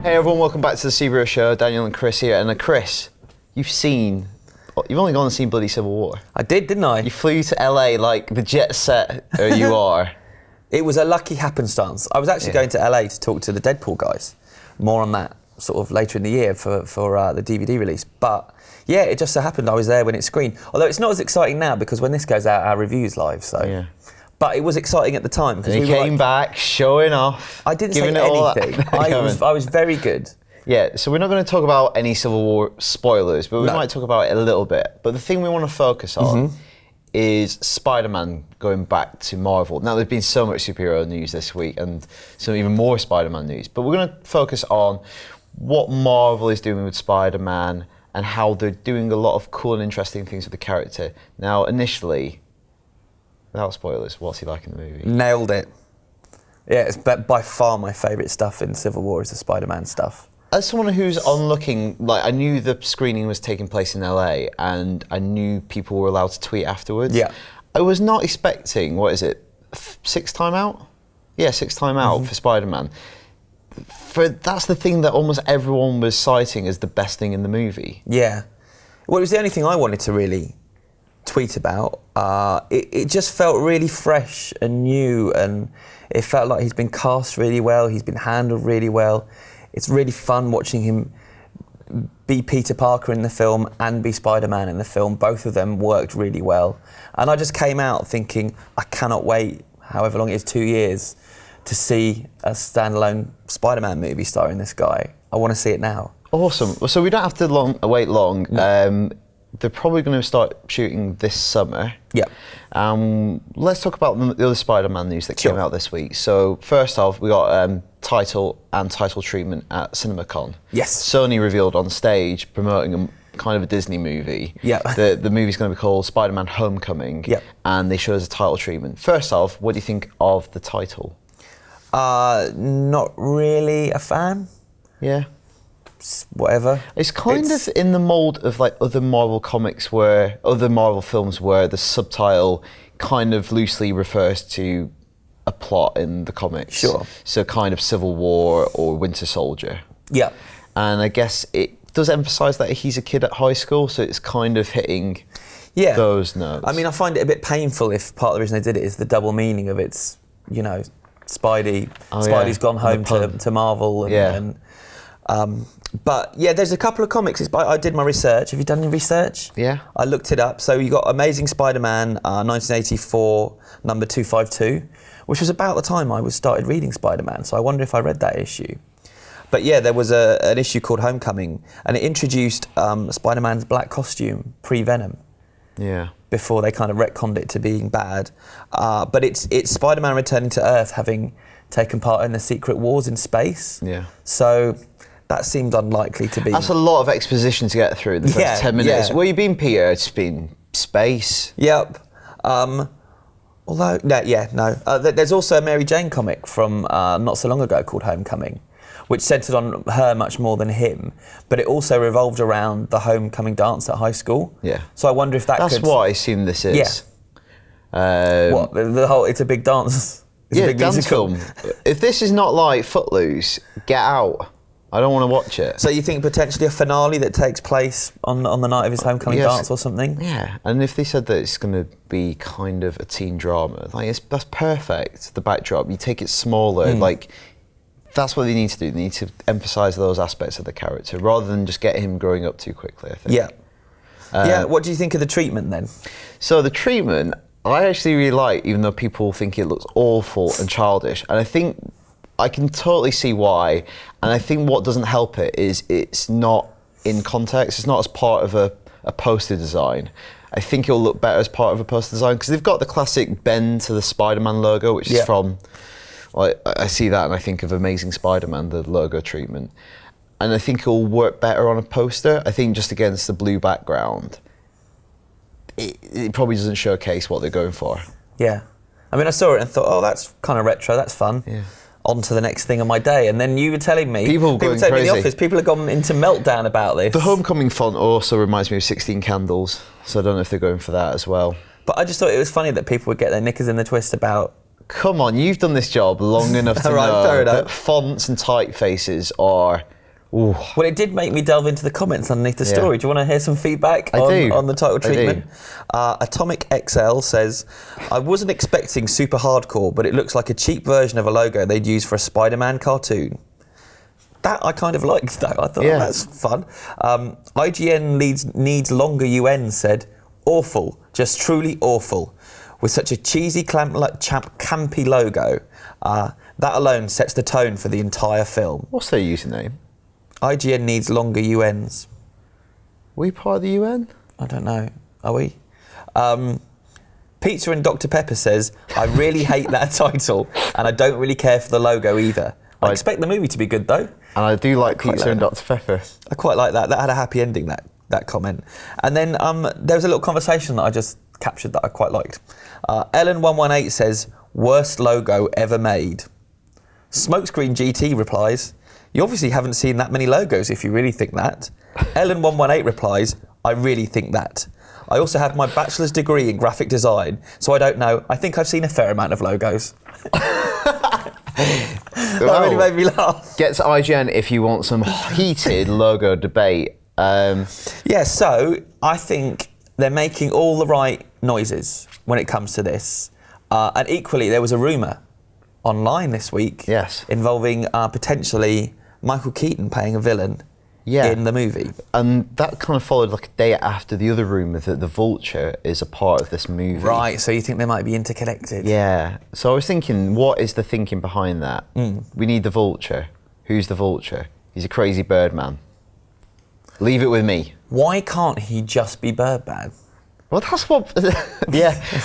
Hey everyone, welcome back to the Superhero Show. Daniel and Chris here. And Chris, you've only gone and seen bloody Civil War. I did, didn't I? You flew to LA like the jet set you are. It was a lucky happenstance. I was actually going to LA to talk to the Deadpool guys. More on that sort of later in the year for the DVD release. But yeah, it just so happened I was there when it screened. Although it's not as exciting now because when this goes out, our review's live. So. Yeah. But it was exciting at the time. And he came back, showing off. I didn't say anything. I was very good. Yeah, so we're not going to talk about any Civil War spoilers, but we might talk about it a little bit. But the thing we want to focus on is Spider-Man going back to Marvel. Now, there's been so much superhero news this week and some even more Spider-Man news. But we're going to focus on what Marvel is doing with Spider-Man and how they're doing a lot of cool and interesting things with the character. Now, initially, without spoilers, what's he like in the movie? Nailed it. Yeah, it's by far my favourite stuff in Civil War is the Spider-Man stuff. As someone who's onlooking, I knew the screening was taking place in LA and I knew people were allowed to tweet afterwards. Yeah. I was not expecting, sixth time out? Yeah, sixth time out for Spider-Man. That's the thing that almost everyone was citing as the best thing in the movie. Yeah. Well, it was the only thing I wanted to really tweet about. It just felt really fresh and new, and it felt like he's been cast really well, he's been handled really well. It's really fun watching him be Peter Parker in the film and be Spider-Man in the film. Both of them worked really well. And I just came out thinking, I cannot wait, however long it is, 2 years, to see a standalone Spider-Man movie starring this guy. I want to see it now. Awesome. So we don't have to wait long. No. They're probably going to start shooting this summer. Yeah. Let's talk about the other Spider-Man news that came out this week. So first off, we got title and title treatment at CinemaCon. Yes. Sony revealed on stage promoting kind of a Disney movie. Yeah. The movie's going to be called Spider-Man Homecoming. Yeah. And they showed us a title treatment. First off, what do you think of the title? Not really a fan. Yeah. Whatever. It's kind of in the mold of like other Marvel films where the subtitle kind of loosely refers to a plot in the comics. Sure. So kind of Civil War or Winter Soldier. Yeah. And I guess it does emphasize that he's a kid at high school, so it's kind of hitting those notes. I mean, I find it a bit painful if part of the reason they did it is the double meaning of it's, Spidey's gone home to Marvel and but yeah, there's a couple of comics. I did my research. Have you done any research? Yeah. I looked it up. So you got Amazing Spider-Man 1984, number 252, which was about the time I started reading Spider-Man. So I wonder if I read that issue. But yeah, there was an issue called Homecoming, and it introduced Spider-Man's black costume pre-Venom. Yeah. Before they kind of retconned it to being bad. But it's Spider-Man returning to Earth, having taken part in the secret wars in space. Yeah. So that seemed unlikely to be. That's a lot of exposition to get through in the first 10 minutes. Yeah. Where you been, Peter? It's been space. Yep. There's also a Mary Jane comic from not so long ago called Homecoming, which centred on her much more than him, but it also revolved around the homecoming dance at high school. Yeah. So I wonder if That's what I assume this is. Yeah. What, the whole, it's a big dance. It's a big dance musical. film. If this is not like Footloose, get out. I don't want to watch it. So you think potentially a finale that takes place on the night of his homecoming dance or something? Yeah, and if they said that it's going to be kind of a teen drama, that's perfect, the backdrop. You take it smaller, that's what they need to do. They need to emphasise those aspects of the character rather than just get him growing up too quickly, I think. Yeah. What do you think of the treatment then? So the treatment, I actually really like, even though people think it looks awful and childish. And I think I can totally see why. And I think what doesn't help it is it's not in context. It's not as part of a poster design. I think it'll look better as part of a poster design because they've got the classic bend to the Spider-Man logo, which is from... I see that and I think of Amazing Spider-Man, the logo treatment. And I think it'll work better on a poster. I think just against the blue background, it probably doesn't showcase what they're going for. Yeah. I mean, I saw it and thought, oh, that's kind of retro, that's fun. Yeah. On to the next thing of my day. And then you were telling me, people telling me in the office, people have gone into meltdown about this. The Homecoming font also reminds me of 16 Candles, so I don't know if they're going for that as well. But I just thought it was funny that people would get their knickers in the twist about... Come on, you've done this job long enough to know that fonts and typefaces are Ooh. Well, it did make me delve into the comments underneath the story. Do you want to hear some feedback on the title treatment? Atomic XL says, I wasn't expecting super hardcore, but it looks like a cheap version of a logo they'd use for a Spider-Man cartoon. That I kind of liked that. I thought that's fun. IGN needs longer UN said, awful, just truly awful. With such a cheesy, campy logo, that alone sets the tone for the entire film. What's their username? IGN needs longer UNs. We part of the UN? I don't know. Are we? Pizza and Dr. Pepper says, I really hate that title, and I don't really care for the logo either. I expect the movie to be good, though. And I do like Pizza and Dr. Pepper. I quite like that. That had a happy ending, that comment. And then there was a little conversation that I just captured that I quite liked. Ellen118 says, worst logo ever made. Smokescreen GT replies, you obviously haven't seen that many logos if you really think that. Ellen118 replies, I really think that. I also have my bachelor's degree in graphic design, so I don't know. I think I've seen a fair amount of logos. That really made me laugh. Get to IGN if you want some heated logo debate. So I think they're making all the right noises when it comes to this. And equally, there was a rumour online this week involving potentially Michael Keaton playing a villain in the movie. And that kind of followed like a day after the other rumour that the Vulture is a part of this movie. Right, so you think they might be interconnected? Yeah. So I was thinking, what is the thinking behind that? We need the Vulture. Who's the Vulture? He's a crazy Birdman. Leave it with me. Why can't he just be Birdman? Well, that's what...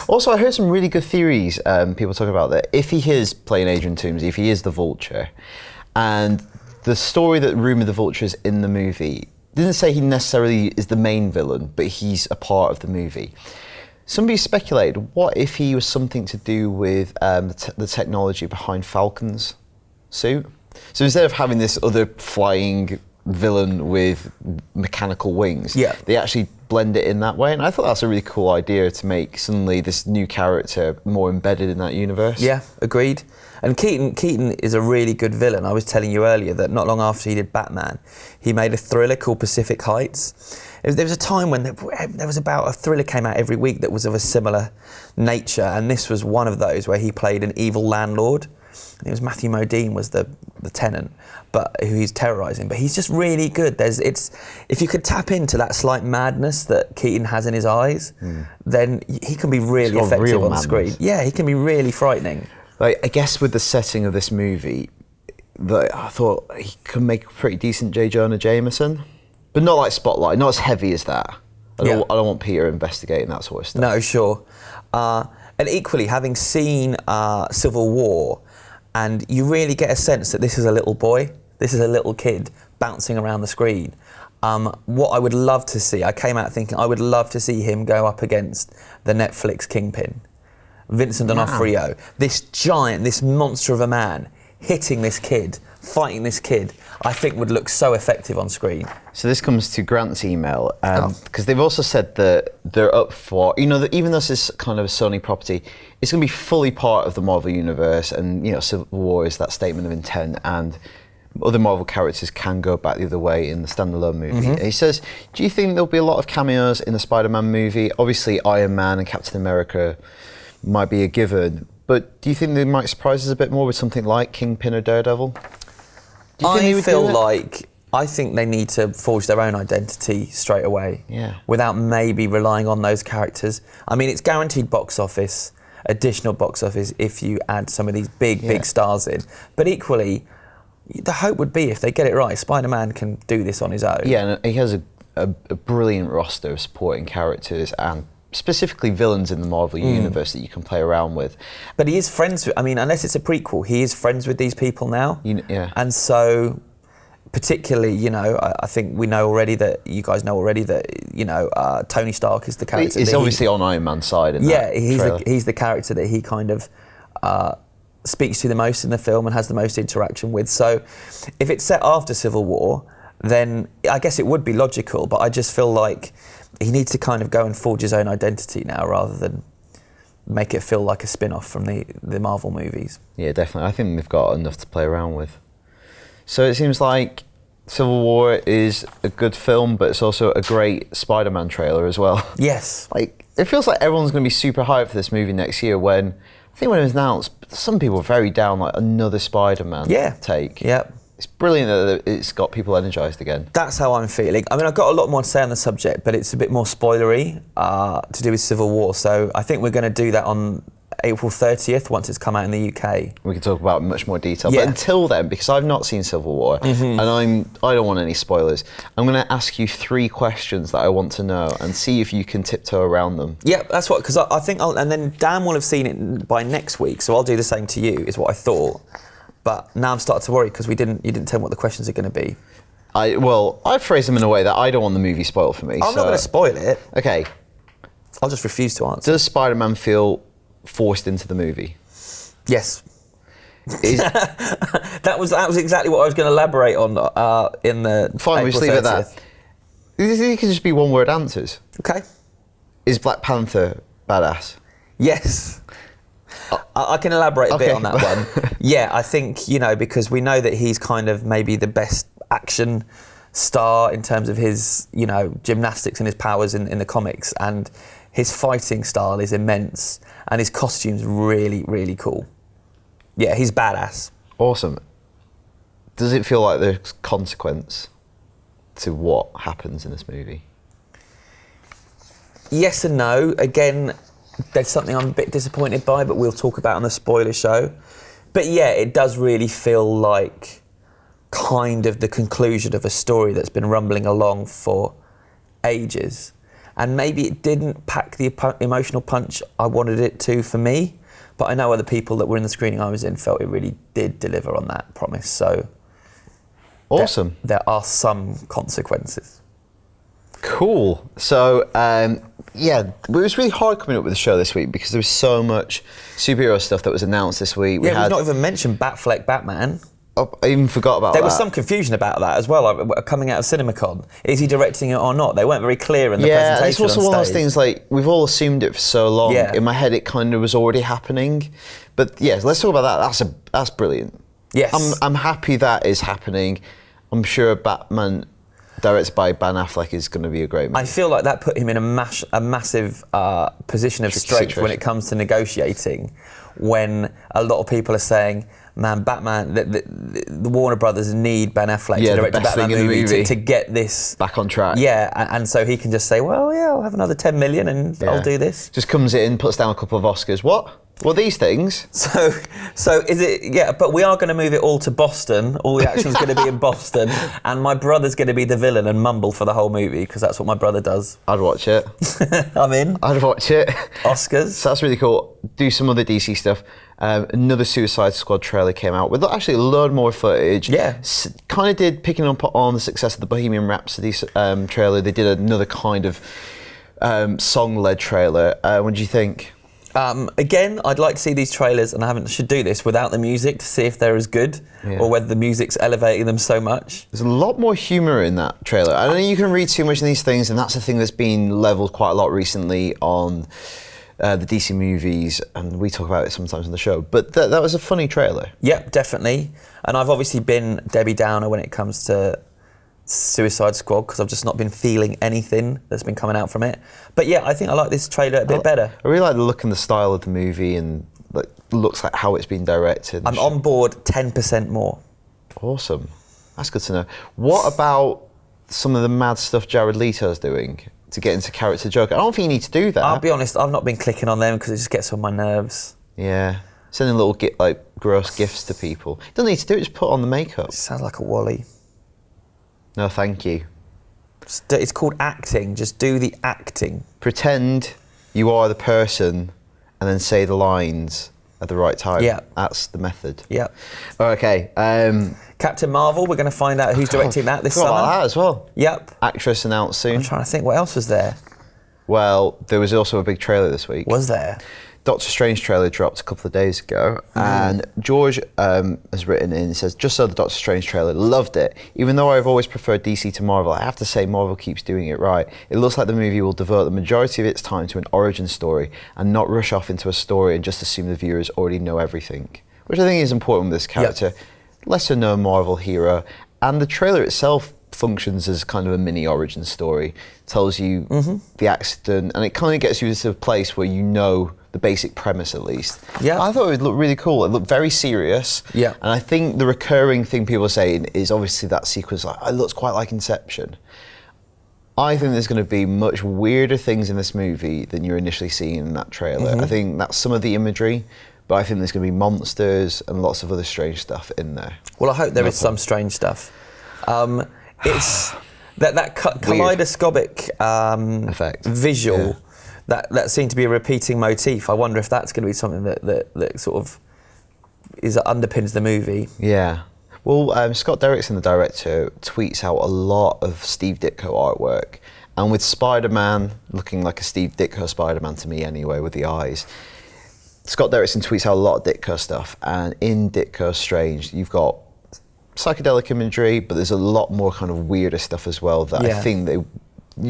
Also, I heard some really good theories, people talking about that. If he is playing Adrian Toomes, if he is the Vulture, and the story that rumoured the Vulture is in the movie didn't say he necessarily is the main villain, but he's a part of the movie. Somebody speculated, what if he was something to do with the technology behind Falcon's suit? So instead of having this other flying villain with mechanical wings, they actually blend it in that way, and I thought that's a really cool idea to make suddenly this new character more embedded in that universe. Yeah, agreed. And Keaton is a really good villain. I was telling you earlier that not long after he did Batman, he made a thriller called Pacific Heights. There was a time when there was about a thriller came out every week that was of a similar nature, and this was one of those where he played an evil landlord. And it was Matthew Modine was the tenant, but who he's terrorising. But he's just really good. If you could tap into that slight madness that Keaton has in his eyes, then he can be really effective on screen. Yeah, he can be really frightening. Like, I guess with the setting of this movie, I thought he could make a pretty decent J. Jonah Jameson, but not like Spotlight, not as heavy as that. I don't want Peter investigating that sort of stuff. No, sure. And equally, having seen Civil War, and you really get a sense that this is a little boy, this is a little kid bouncing around the screen. What I would love to see, I came out thinking I would love to see him go up against the Netflix Kingpin. Vincent D'Onofrio, this giant, this monster of a man, hitting this kid, fighting this kid, I think would look so effective on screen. So this comes to Grant's email, because they've also said that they're up for, that even though this is kind of a Sony property, it's going to be fully part of the Marvel Universe, and Civil War is that statement of intent, and other Marvel characters can go back the other way in the standalone movie. And he says, do you think there'll be a lot of cameos in the Spider-Man movie? Obviously Iron Man and Captain America might be a given, but do you think they might surprise us a bit more with something like Kingpin or Daredevil? I think they need to forge their own identity straight away, without maybe relying on those characters. I mean, it's guaranteed additional box office if you add some of these big stars in. But equally, the hope would be if they get it right, Spider-Man can do this on his own. Yeah, and he has a brilliant roster of supporting characters and specifically villains in the Marvel Universe that you can play around with. But he is friends with, unless it's a prequel, he is friends with these people now. And so, particularly, I think we know already that, you guys know already that, Tony Stark is the character. He's obviously on Iron Man's side in that trailer. He's the character that he kind of speaks to the most in the film and has the most interaction with. So, if it's set after Civil War, then I guess it would be logical, but I just feel like he needs to kind of go and forge his own identity now rather than make it feel like a spin-off from the Marvel movies. Yeah, definitely. I think they've got enough to play around with. So it seems like Civil War is a good film, but it's also a great Spider-Man trailer as well. Yes. Like, it feels like everyone's going to be super hyped for this movie next year when, I think when it was announced, some people were very down, like another Spider-Man take. Yep. It's brilliant that it's got people energized again. That's how I'm feeling. I mean, I've got a lot more to say on the subject, but it's a bit more spoilery to do with Civil War. So I think we're going to do that on April 30th once it's come out in the UK. We can talk about it in much more detail. Yeah. But until then, because I've not seen Civil War and I don't want any spoilers, I'm going to ask you 3 questions that I want to know and see if you can tiptoe around them. Yeah, that's what, because I think and then Dan will have seen it by next week, so I'll do the same to you, is what I thought. But now I'm starting to worry because you didn't tell me what the questions are going to be. I phrased them in a way that I don't want the movie spoiled for me. I'm not going to spoil it. Okay. I'll just refuse to answer. Does Spider-Man feel forced into the movie? Yes. Is, that was exactly what I was going to elaborate on in the fine, we just leave it at 30th. that. These can just be one-word answers. Okay. Is Black Panther badass? Yes. I can elaborate a bit Okay. on that one. Yeah, I think, because we know that he's kind of maybe the best action star in terms of his, gymnastics and his powers in the comics, and his fighting style is immense, and his costume's really, really cool. Yeah, he's badass. Awesome. Does it feel like there's consequence to what happens in this movie? Yes and no. Again, there's something I'm a bit disappointed by, but we'll talk about on the spoiler show. But yeah, it does really feel like kind of the conclusion of a story that's been rumbling along for ages. And maybe it didn't pack the emotional punch I wanted it to for me, but I know other people that were in the screening I was in felt it really did deliver on that promise. So awesome. There are some consequences. Cool. So, it was really hard coming up with the show this week because there was so much superhero stuff that was announced this week. We've not even mentioned Batfleck Batman. Oh, I even forgot about that. There was some confusion about that as well, coming out of CinemaCon. Is he directing it or not? They weren't very clear in the presentation. Yeah, it's also one of those things, like, we've all assumed it for so long. Yeah. In my head, it kind of was already happening. But yeah, let's talk about that. That's brilliant. Yes. I'm happy that is happening. I'm sure Batman, directed by Ben Affleck, is going to be a great movie. I feel like that put him in a massive position of strength when it comes to negotiating, when a lot of people are saying, man, Batman, the Warner Brothers need Ben Affleck to direct a Batman movie to get this back on track. Yeah, and so he can just say, well, yeah, I'll have another 10 million and I'll do this. Just comes in, puts down a couple of Oscars. What? Well, these things. So is it? Yeah, but we are going to move it all to Boston. All the action's going to be in Boston, and my brother's going to be the villain and mumble for the whole movie because that's what my brother does. I'd watch it. I'm in. I'd watch it. Oscars. So that's really cool. Do some other DC stuff. Another Suicide Squad trailer came out with actually a load more footage. Yeah. Kind of did picking up on the success of the Bohemian Rhapsody trailer. They did another kind of song-led trailer. What do you think? Again, I'd like to see these trailers, and I should do this without the music to see if they're as good or whether the music's elevating them so much. There's a lot more humour in that trailer. I don't know, you can read too much in these things, and that's a thing that's been levelled quite a lot recently on the DC movies, and we talk about it sometimes on the show. But that was a funny trailer. Yep, definitely. And I've obviously been Debbie Downer when it comes to Suicide Squad because I've just not been feeling anything that's been coming out from it. But yeah, I think I like this trailer a bit better. I really like the look and the style of the movie, and looks like how it's been directed. I'm on board 10% more. Awesome. That's good to know. What about some of the mad stuff Jared Leto's doing to get into character Joker? I don't think you need to do that. I'll be honest, I've not been clicking on them because it just gets on my nerves. Yeah. Sending little gross gifts to people. You don't need to do it, just put on the makeup. It sounds like a Wally. No, thank you. It's called acting. Just do the acting. Pretend you are the person and then say the lines at the right time. Yeah. That's the method. Yeah. Okay. Captain Marvel, we're going to find out who's directing that this summer. About that as well. Yep. Actress announced soon. I'm trying to think, what else was there? Well, there was also a big trailer this week. Was there? Doctor Strange trailer dropped a couple of days ago, and George has written in, says, just saw the Doctor Strange trailer, loved it. Even though I've always preferred DC to Marvel, I have to say Marvel keeps doing it right. It looks like the movie will devote the majority of its time to an origin story and not rush off into a story and just assume the viewers already know everything, which I think is important with this character. Yep. Lesser known Marvel hero, And the trailer itself functions as kind of a mini origin story, tells you the accident, and it kind of gets you to a place where you know the basic premise at least. Yeah. I thought it would look really cool. It looked very serious. Yeah. And I think the recurring thing people are saying is obviously that sequence, like, it looks quite like Inception. I think there's going to be much weirder things in this movie than you're initially seeing in that trailer. I think that's some of the imagery, but I think there's going to be monsters and lots of other strange stuff in there. Well, I hope there is some strange stuff. It's that kaleidoscopic effect, visual that seemed to be a repeating motif. I wonder if that's going to be something that sort of underpins the movie. Yeah. Well, Scott Derrickson, the director, tweets out a lot of Steve Ditko artwork, and with Spider-Man looking like a Steve Ditko Spider-Man to me anyway, with the eyes. Scott Derrickson tweets out a lot of Ditko stuff, and in Ditko Strange, you've got psychedelic imagery, but there's a lot more kind of weirder stuff as well that I think you're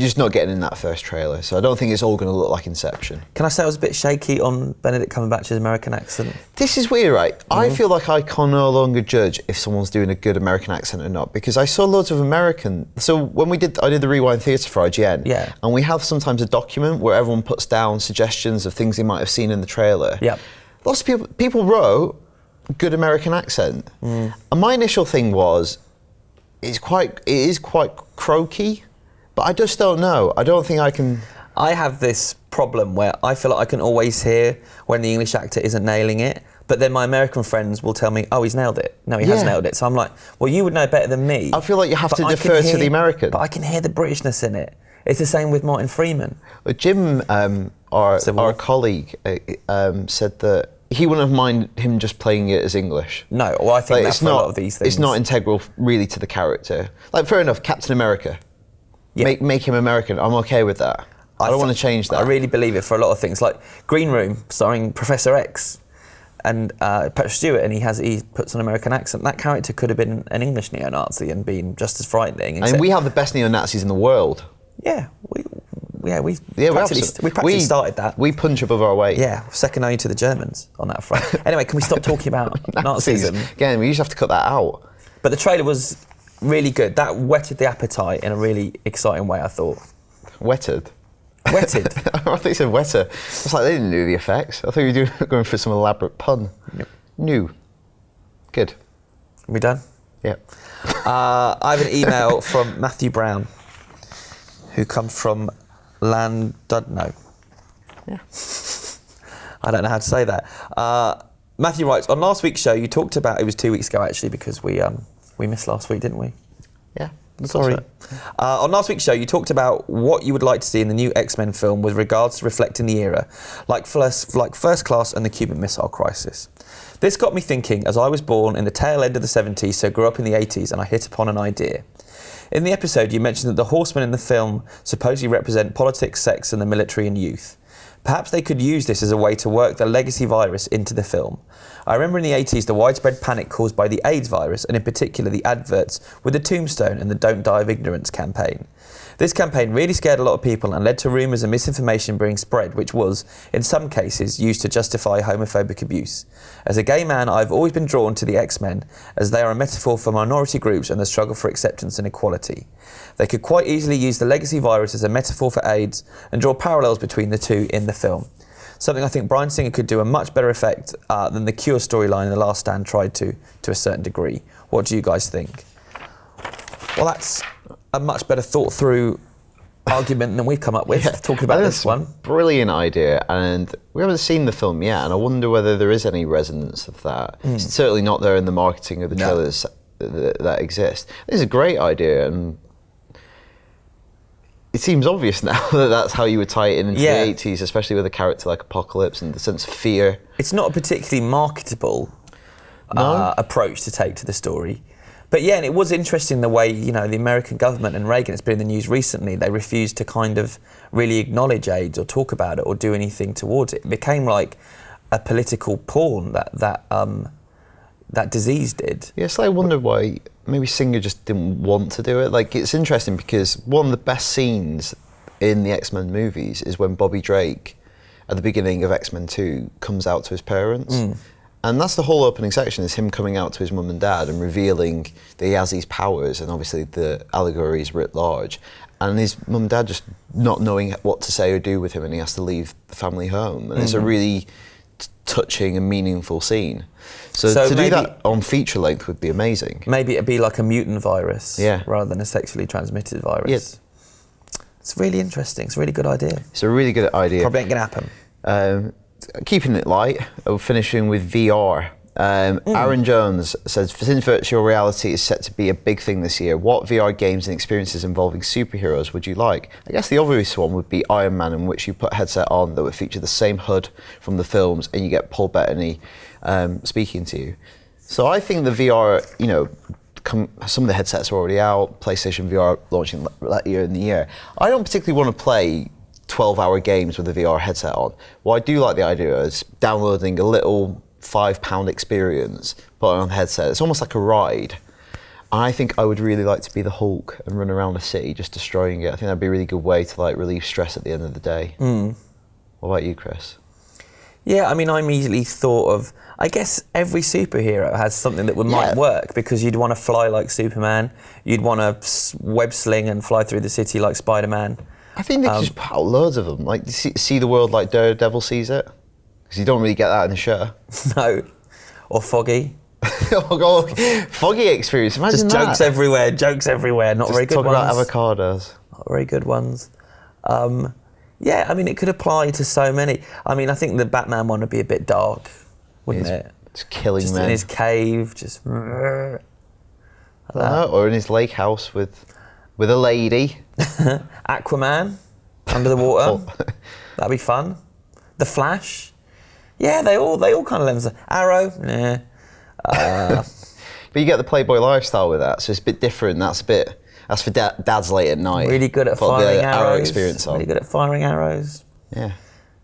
just not getting in that first trailer. So I don't think it's all going to look like Inception. Can I say I was a bit shaky on Benedict Cumberbatch's American accent? This is weird, right? I feel like I can no longer judge if someone's doing a good American accent or not, because I saw loads of American. So when I did the Rewind Theatre for IGN, and we have sometimes a document where everyone puts down suggestions of things they might have seen in the trailer. Yeah. Lots of people wrote good American accent. And my initial thing was, it is quite croaky, but I just don't know. I don't think I can... I have this problem where I feel like I can always hear when the English actor isn't nailing it, but then my American friends will tell me, oh, he's nailed it. No, he has nailed it. So I'm like, well, you would know better than me. I feel like you have to defer to the American. But I can hear the Britishness in it. It's the same with Martin Freeman. But Jim, our colleague, said that he wouldn't have minded him just playing it as English. No, well, I think that's for a lot of these things. It's not integral really to the character. Like, fair enough, Captain America. Yeah. Make him American. I'm okay with that. I don't want to change that. I really believe it for a lot of things. Like Green Room, starring Professor X and Patrick Stewart, and he puts an American accent. That character could have been an English neo-Nazi and been just as frightening. And we have the best neo-Nazis in the world. Yeah, we practically started that. We punch above our weight. Yeah, second only to the Germans on that front. Anyway, can we stop talking about Nazism? Again, we used to have to cut that out. But the trailer was really good. That whetted the appetite in a really exciting way, I thought. Wetted? Wetted. I thought you said wetter. It's like they didn't do the effects. I thought you were going for some elaborate pun. Nope. New. Good. Are we done? Yep. I have an email from Matthew Brown, who comes from Landudno. Yeah. I don't know how to say that. Matthew writes, on last week's show you talked about, it was 2 weeks ago actually, because we missed last week, didn't we? Yeah. Sorry. On last week's show you talked about what you would like to see in the new X-Men film with regards to reflecting the era, like First Class and the Cuban Missile Crisis. This got me thinking, as I was born in the tail end of the 70s, so grew up in the 80s, and I hit upon an idea. In the episode, you mentioned that the horsemen in the film supposedly represent politics, sex, and the military and youth. Perhaps they could use this as a way to work the legacy virus into the film. I remember in the 80s the widespread panic caused by the AIDS virus, and in particular the adverts with the tombstone and the Don't Die of Ignorance campaign. This campaign really scared a lot of people and led to rumours and misinformation being spread, which was, in some cases, used to justify homophobic abuse. As a gay man, I've always been drawn to the X-Men, as they are a metaphor for minority groups and the struggle for acceptance and equality. They could quite easily use the legacy virus as a metaphor for AIDS and draw parallels between the two in the film. Something I think Bryan Singer could do a much better effect than the Cure storyline in The Last Stand tried to a certain degree. What do you guys think? Well, that's a much better thought through argument than we've come up with, talking about this one. Brilliant idea, and we haven't seen the film yet, and I wonder whether there is any resonance of that. It's certainly not there in the marketing of the trailers that exist. It's a great idea, and it seems obvious now that that's how you would tie it into the 80s, especially with a character like Apocalypse and the sense of fear. It's not a particularly marketable approach to take to the story. But yeah, and it was interesting the way, you know, the American government and Reagan, it's been in the news recently, they refused to kind of really acknowledge AIDS or talk about it or do anything towards it. It became like a political pawn that disease did. Yes, I wonder why maybe Singer just didn't want to do it. Like, it's interesting because one of the best scenes in the X-Men movies is when Bobby Drake, at the beginning of X-Men 2, comes out to his parents. And that's the whole opening section, is him coming out to his mum and dad and revealing that he has these powers, and obviously the allegories writ large. And his mum and dad just not knowing what to say or do with him, and he has to leave the family home. And it's a really touching and meaningful scene. So to do that on feature length would be amazing. Maybe it'd be like a mutant virus rather than a sexually transmitted virus. Yeah. It's really interesting. It's a really good idea. It's a really good idea. Probably ain't gonna happen. Keeping it light, finishing with VR. Aaron Jones says, since virtual reality is set to be a big thing this year, what VR games and experiences involving superheroes would you like? I guess the obvious one would be Iron Man, in which you put a headset on that would feature the same HUD from the films, and you get Paul Bettany speaking to you. So I think the VR, some of the headsets are already out. PlayStation VR launching later in the year. I don't particularly want to play 12-hour games with a VR headset on. What I do like the idea is downloading a little £5 experience, put it on the headset. It's almost like a ride. I think I would really like to be the Hulk and run around a city just destroying it. I think that'd be a really good way to relieve stress at the end of the day. What about you, Chris? Yeah, I immediately thought of, I guess every superhero has something that might work, because you'd want to fly like Superman, you'd want to web sling and fly through the city like Spider-Man. I think they could just put out loads of them, like see the world like Daredevil sees it, because you don't really get that in the show. No, or Foggy. Foggy experience. Imagine just that. Jokes everywhere. Not just very good ones. Talk about avocados. Not very good ones. It could apply to so many. I think the Batman one would be a bit dark, wouldn't it? Just killing men. Just in his cave, just. Like or in his lake house with a lady. Aquaman, under the water. That'd be fun. The Flash. Yeah, they all kind of lend themselves. Arrow, nah. But you get the Playboy lifestyle with that, so it's a bit different. That's for dads late at night. Really good at firing arrows. Arrow experience on. Really good at firing arrows. Yeah.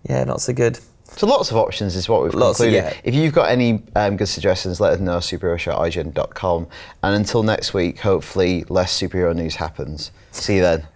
Yeah, not so good. So lots of options is what we've concluded. If you've got any good suggestions, let us know, superhero@ign.com. And until next week, hopefully less superhero news happens. See you then.